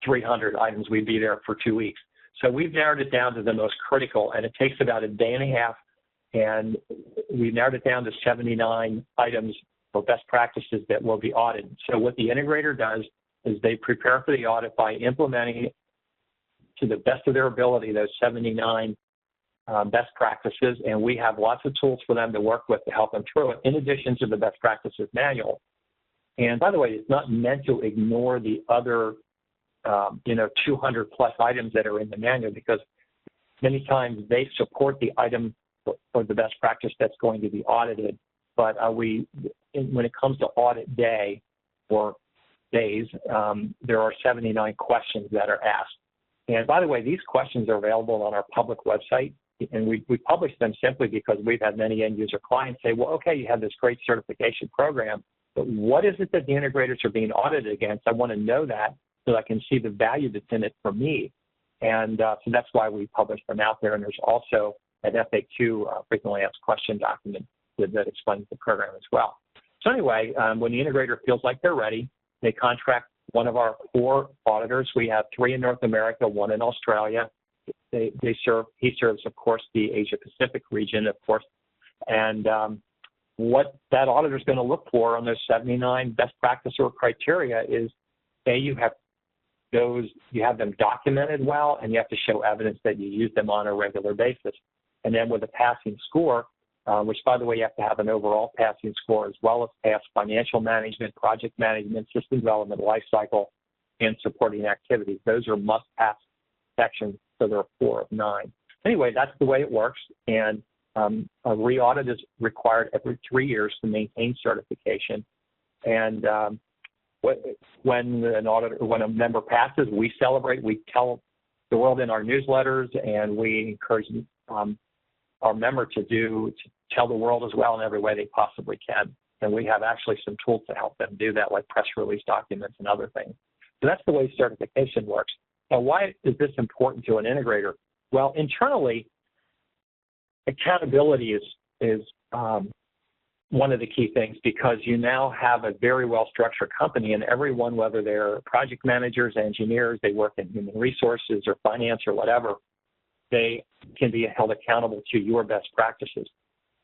300 items. We'd be there for 2 weeks. So we've narrowed it down to the most critical, and it takes about a day and a half, and we've narrowed it down to 79 items or best practices that will be audited. So what the integrator does is they prepare for the audit by implementing to the best of their ability those 79 best practices, and we have lots of tools for them to work with to help them through it, in addition to the best practices manual. And by the way, it's not meant to ignore the other 200 plus items that are in the manual, because many times they support the item or the best practice that's going to be audited. But when it comes to audit day or days, there are 79 questions that are asked. And by the way, these questions are available on our public website, and we publish them simply because we've had many end user clients say, well, okay, you have this great certification program, but what is it that the integrators are being audited against? I want to know that so that I can see the value that's in it for me. And so that's why we publish them out there. And there's also an FAQ, frequently asked question document that explains the program as well. So anyway, when the integrator feels like they're ready, they contract one of our 4 auditors. We have 3 in North America, 1 in Australia. He serves, of course, the Asia Pacific region, of course. And what that auditor is going to look for on those 79 best practice or criteria is, you have them documented well, and you have to show evidence that you use them on a regular basis. And then with a passing score, which, by the way, you have to have an overall passing score, as well as pass financial management, project management, system development, lifecycle, and supporting activities. Those are must-pass sections, so there are 4 of 9. Anyway, that's the way it works, and a re-audit is required every 3 years to maintain certification. And when a member passes, we celebrate. We tell the world in our newsletters, and we encourage our member to tell the world as well in every way they possibly can. And we have actually some tools to help them do that, like press release documents and other things. So that's the way certification works. Now, why is this important to an integrator? Well, internally, accountability is one of the key things, because you now have a very well-structured company, and everyone, whether they're project managers, engineers, they work in human resources or finance or whatever, they can be held accountable to your best practices,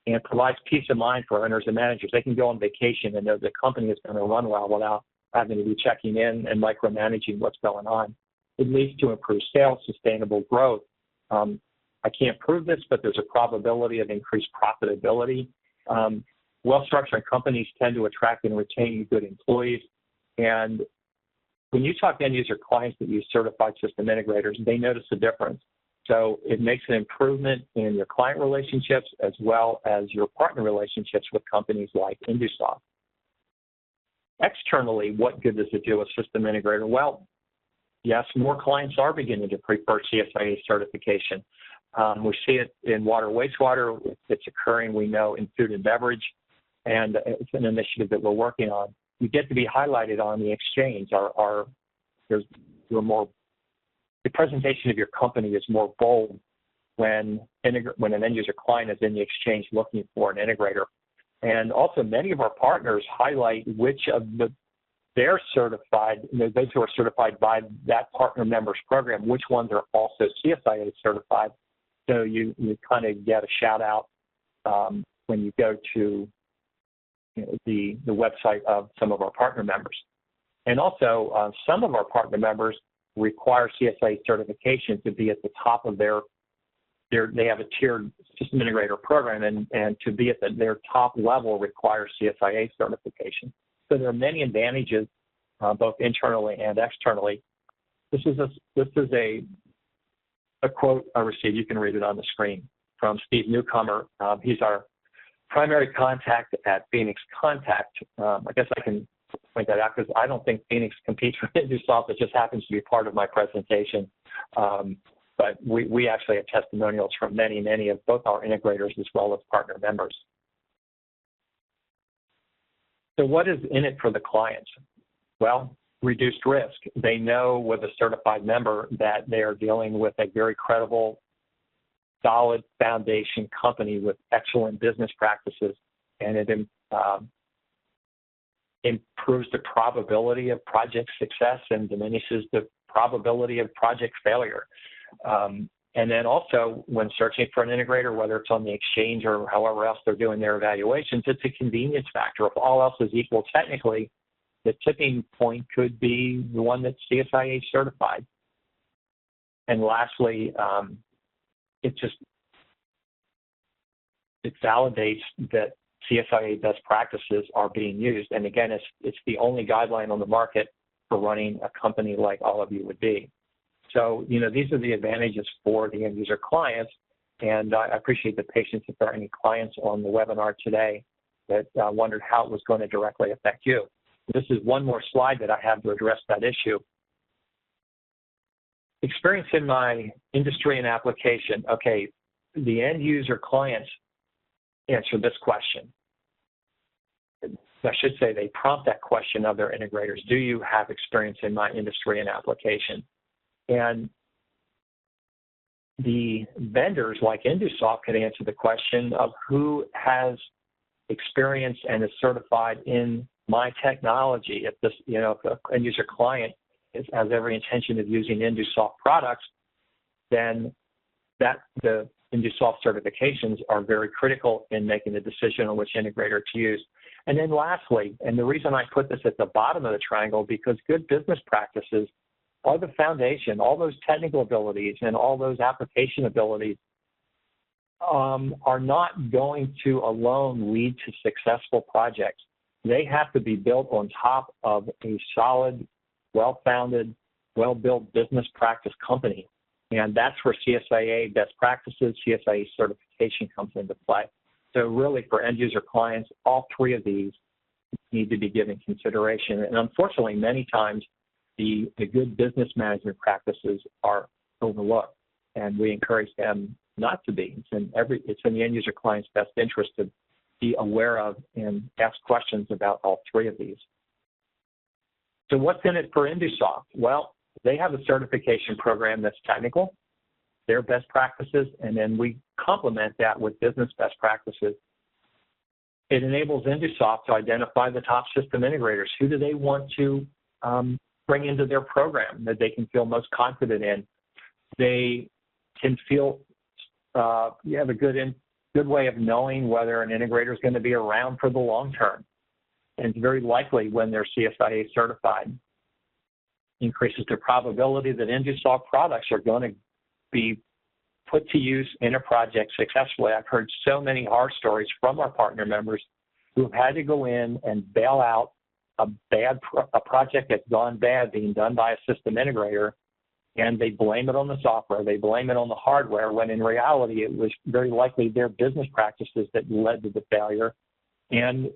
and provides peace of mind for owners and managers. They can go on vacation and know the company is going to run well without having to be checking in and micromanaging what's going on. It leads to improved sales, sustainable growth. I can't prove this, but there's a probability of increased profitability. Well-structured companies tend to attract and retain good employees. And when you talk to end-user clients that use certified system integrators, they notice a difference. So it makes an improvement in your client relationships as well as your partner relationships with companies like InduSoft. Externally, what good does it do with system integrator? Well, yes, more clients are beginning to prefer CSIA certification. We see it in water, wastewater. It's occurring, we know, in food and beverage, and it's an initiative that we're working on. You get to be highlighted on the exchange. The presentation of your company is more bold when an end user client is in the exchange looking for an integrator. And also many of our partners highlight which of they're certified, those who are certified by that partner member's program, which ones are also CSIA certified. So you kind of get a shout out when you go to the website of some of our partner members. And also some of our partner members require CSIA certification to be at the top of they have a tiered system integrator program, and to be at their top level requires CSIA certification. So there are many advantages, both internally and externally. This is a quote I received. You can read it on the screen from Steve Newcomer. He's our primary contact at Phoenix Contact. I guess I can point that out because I don't think Phoenix competes with InduSoft. It just happens to be part of my presentation. But we actually have testimonials from many of both our integrators as well as partner members. So what is in it for the clients? Well, reduced risk. They know with a certified member that they are dealing with a very credible, solid foundation company with excellent business practices, and it improves the probability of project success and diminishes the probability of project failure. And then also, when searching for an integrator, whether it's on the exchange or however else they're doing their evaluations, it's a convenience factor. If all else is equal technically, the tipping point could be the one that's CSIA certified. And lastly, it validates that CSIA best practices are being used. And again, it's the only guideline on the market for running a company like all of you would be. So, these are the advantages for the end user clients, and I appreciate the patience if there are any clients on the webinar today that wondered how it was going to directly affect you. This is one more slide that I have to address that issue. Experience in my industry and application. Okay, the end user clients answer this question. I should say they prompt that question of their integrators. Do you have experience in my industry and application? And the vendors like InduSoft can answer the question of who has experience and is certified in my technology. If this, if an end user client has every intention of using InduSoft products, then the InduSoft certifications are very critical in making the decision on which integrator to use. And then lastly, and the reason I put this at the bottom of the triangle, because good business practices are the foundation. All those technical abilities and all those application abilities are not going to alone lead to successful projects. They have to be built on top of a solid, well-founded, well-built business practice company. And that's where CSIA best practices, CSIA certification comes into play. So really for end user clients, all three of these need to be given consideration. And unfortunately, many times, the good business management practices are overlooked, and we encourage them not to be. It's in the end user client's best interest to be aware of and ask questions about all three of these. So what's in it for InduSoft? Well, they have a certification program that's technical, their best practices, and then we complement that with business best practices. It enables InduSoft to identify the top system integrators. Who do they want to bring into their program that they can feel most confident in? They can feel you have a good way of knowing whether an integrator is going to be around for the long term. And it's very likely when they're CSIA certified. Increases the probability that InduSoft products are going to be put to use in a project successfully. I've heard so many horror stories from our partner members who have had to go in and bail out a project that's gone bad being done by a system integrator, and they blame it on the software, they blame it on the hardware, when in reality it was very likely their business practices that led to the failure. And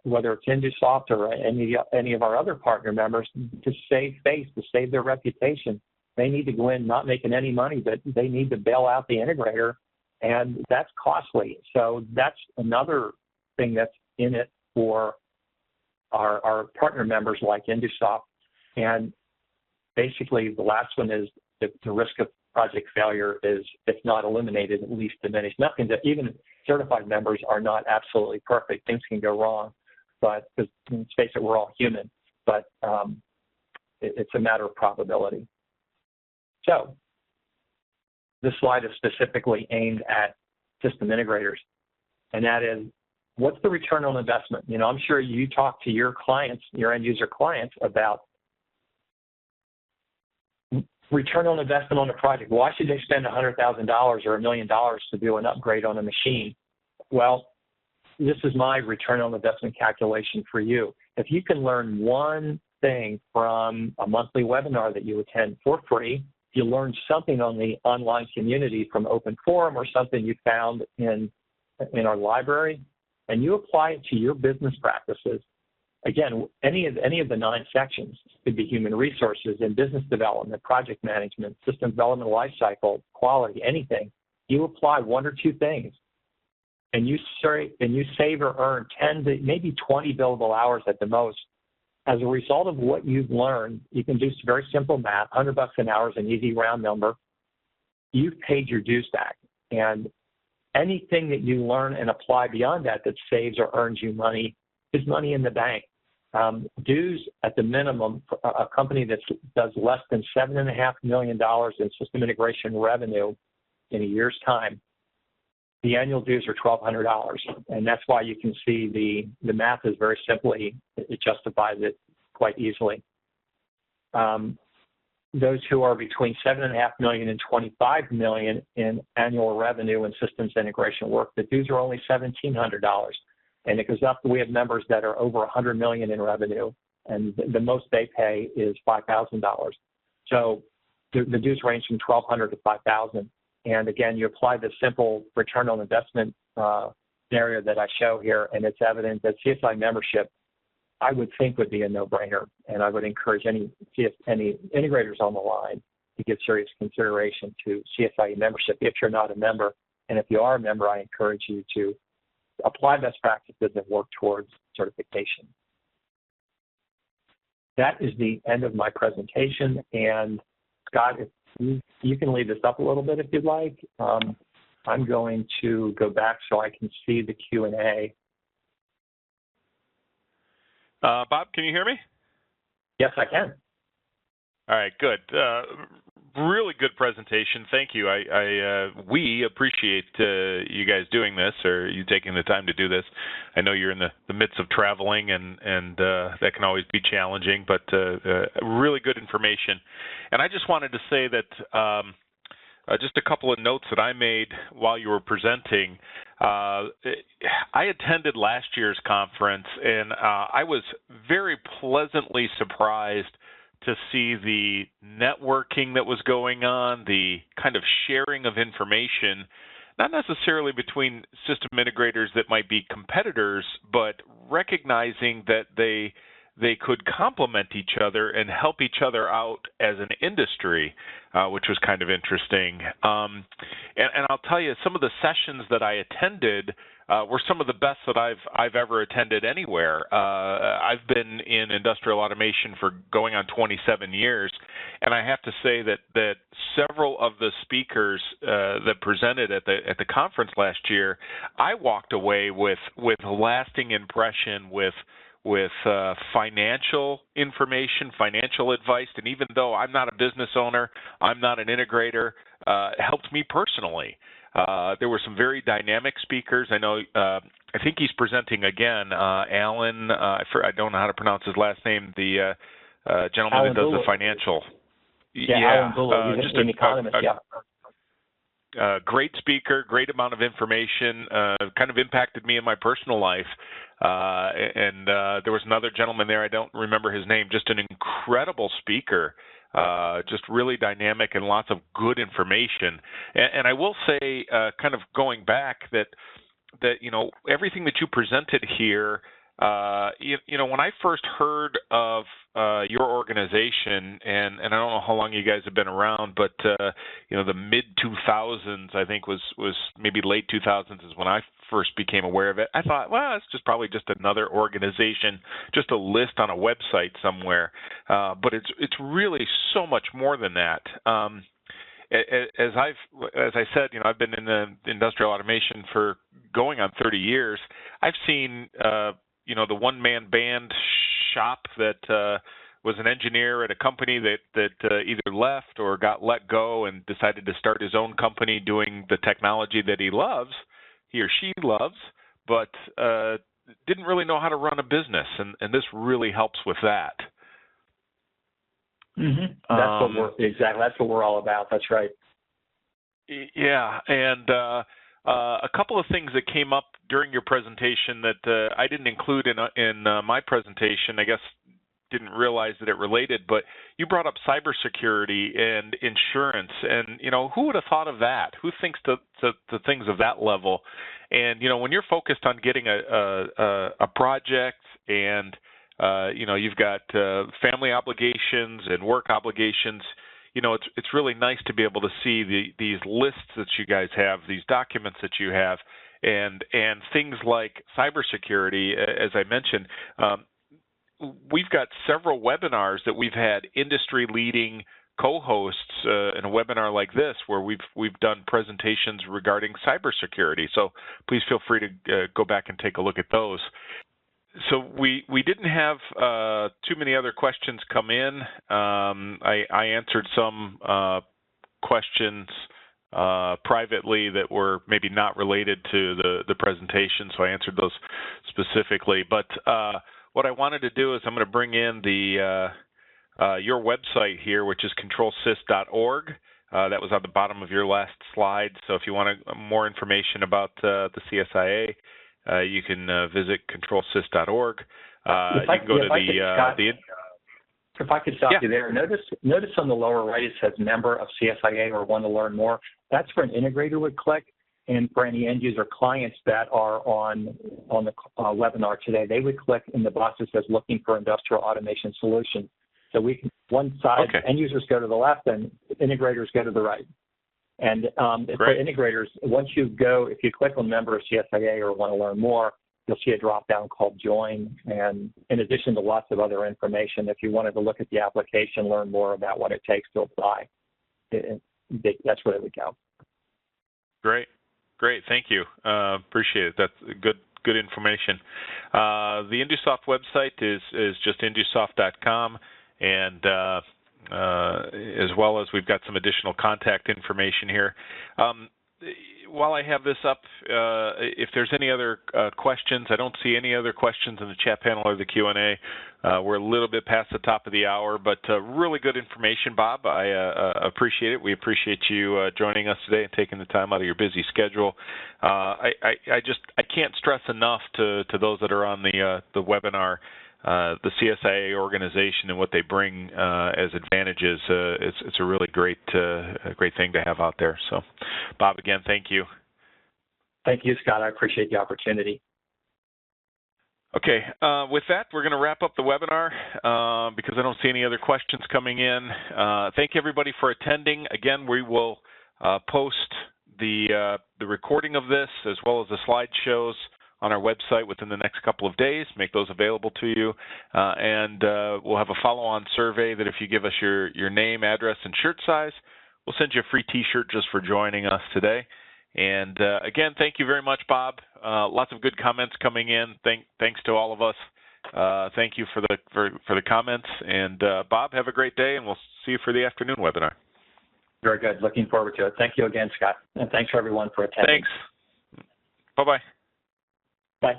whether it's InduSoft or any of our other partner members, to save face, to save their reputation, they need to go in not making any money, but they need to bail out the integrator, and that's costly. So that's another thing that's in it for our partner members like InduSoft. And basically the last one is the risk project failure is, if not eliminated, at least diminished. Nothing that even certified members are not absolutely perfect. Things can go wrong, but let's face it, we're all human. But it's a matter of probability. So this slide is specifically aimed at system integrators, and that is, what's the return on investment? You know, I'm sure you talk to your clients, your end user clients, about return on investment on a project. Why should they spend $100,000 or $1 million to do an upgrade on a machine? Well, this is my return on investment calculation for you. If you can learn one thing from a monthly webinar that you attend for free, if you learn something on the online community from Open Forum or something you found in our library, and you apply it to your business practices, again, any of the 9 sections, could be human resources and business development, project management, system development lifecycle, quality, anything. You apply 1 or 2 things, and you save or earn 10 to maybe 20 billable hours at the most. As a result of what you've learned, you can do some very simple math. $100 an hour is an easy round number. You've paid your dues back, and anything that you learn and apply beyond that saves or earns you money is money in the bank. Dues at the minimum, a company that does less than $7.5 million in system integration revenue in a year's time, the annual dues are $1,200, and that's why you can see the math is very simply, it justifies it quite easily. Those who are between $7.5 million and $25 million in annual revenue and systems integration work, the dues are only $1,700. And it goes up. We have members that are over $100 million in revenue, and the most they pay is $5,000. So the dues range from $1,200 to $5,000. And again, you apply the simple return on investment scenario that I show here, and it's evident that CSI membership, I would think, would be a no-brainer. And I would encourage any integrators on the line to give serious consideration to CSIA membership if you're not a member. And if you are a member, I encourage you to apply best practices and work towards certification. That is the end of my presentation. And Scott, if you can leave this up a little bit if you'd like. I'm going to go back so I can see the Q&A. Bob, can you hear me? Yes, I can. All right, good. Really good presentation. Thank you. We appreciate you guys doing this, or you taking the time to do this. I know you're in the midst of traveling, and that can always be challenging, but really good information. And I just wanted to say that just a couple of notes that I made while you were presenting. I attended last year's conference, and I was very pleasantly surprised to see the networking that was going on, the kind of sharing of information, not necessarily between system integrators that might be competitors, but recognizing that they could complement each other and help each other out as an industry, which was kind of interesting. And I'll tell you, some of the sessions that I attended were some of the best that I've ever attended anywhere. I've been in industrial automation for going on 27 years, and I have to say that several of the speakers that presented at the conference last year, I walked away with a lasting impression with financial information, financial advice, and even though I'm not a business owner, I'm not an integrator, it helped me personally. There were some very dynamic speakers. I know, I think he's presenting again, Alan, I don't know how to pronounce his last name, the gentleman Alan that does Bula. the financial. Alan Bula, he's an economist, great speaker, great amount of information, kind of impacted me in my personal life. And there was another gentleman there, I don't remember his name, just an incredible speaker, just really dynamic and lots of good information. And I will say, kind of going back, that you know, everything that you presented here, you know, when I first heard of your organization, and I don't know how long you guys have been around, but you know, the mid 2000s, I think was maybe late 2000s is when I first became aware of it. I thought, well, it's probably just another organization, just a list on a website somewhere. But it's really so much more than that. as I said, I've been in the industrial automation for going on 30 years. I've seen, the one-man band shop that was an engineer at a company that either left or got let go and decided to start his own company doing the technology that he or she loves, but didn't really know how to run a business, and this really helps with that. Mm-hmm. That's what we're all about. That's right. Yeah, and a couple of things that came up during your presentation that I didn't include in my presentation, I guess didn't realize that it related, but you brought up cybersecurity and insurance, and who would have thought of that? Who thinks to things of that level? And when you're focused on getting a project and you've got family obligations and work obligations, it's really nice to be able to see these lists that you guys have, these documents that you have, and things like cybersecurity, as I mentioned. We've got several webinars that we've had industry-leading co-hosts in a webinar like this, where we've done presentations regarding cybersecurity. So please feel free to go back and take a look at those. So we didn't have too many other questions come in. I answered some questions privately that were maybe not related to the presentation, so I answered those specifically. But what I wanted to do is I'm going to bring in your website here, which is controlsys.org. That was on the bottom of your last slide. So if you want more information about the CSIA, you can visit controlsys.org. You can go to the. If I could stop you there, notice on the lower right it says member of CSIA or want to learn more. That's where an integrator would click. And for any end user clients that are on the webinar today, they would click in the box that says looking for industrial automation solutions. So we can, one side, end users go to the left and integrators go to the right. And for integrators, once if you click on member of CSIA or want to learn more, you'll see a drop down called join. And in addition to lots of other information, if you wanted to look at the application, learn more about what it takes to apply, that's where they would go. Great, thank you. Appreciate it. That's good information. The InduSoft website is just InduSoft.com, and as well as we've got some additional contact information here. While I have this up, if there's any other questions, I don't see any other questions in the chat panel or the Q&A. We're a little bit past the top of the hour, but really good information, Bob. I appreciate it. We appreciate you joining us today and taking the time out of your busy schedule. I can't stress enough to those that are on the webinar, the CSIA organization and what they bring as advantages. It's a really great thing to have out there. So, Bob, again, thank you. Thank you, Scott. I appreciate the opportunity. Okay, with that, we're going to wrap up the webinar because I don't see any other questions coming in. Thank you, everybody, for attending. Again, we will post the recording of this as well as the slideshows on our website within the next couple of days, make those available to you, and we'll have a follow-on survey that if you give us your name, address, and shirt size, we'll send you a free t-shirt just for joining us today. And again, thank you very much, Bob. Lots of good comments coming in. Thanks to all of us. Thank you for the comments. And Bob, have a great day, and we'll see you for the afternoon webinar. Very good. Looking forward to it. Thank you again, Scott. And thanks, everyone, for attending. Thanks. Bye-bye. Bye.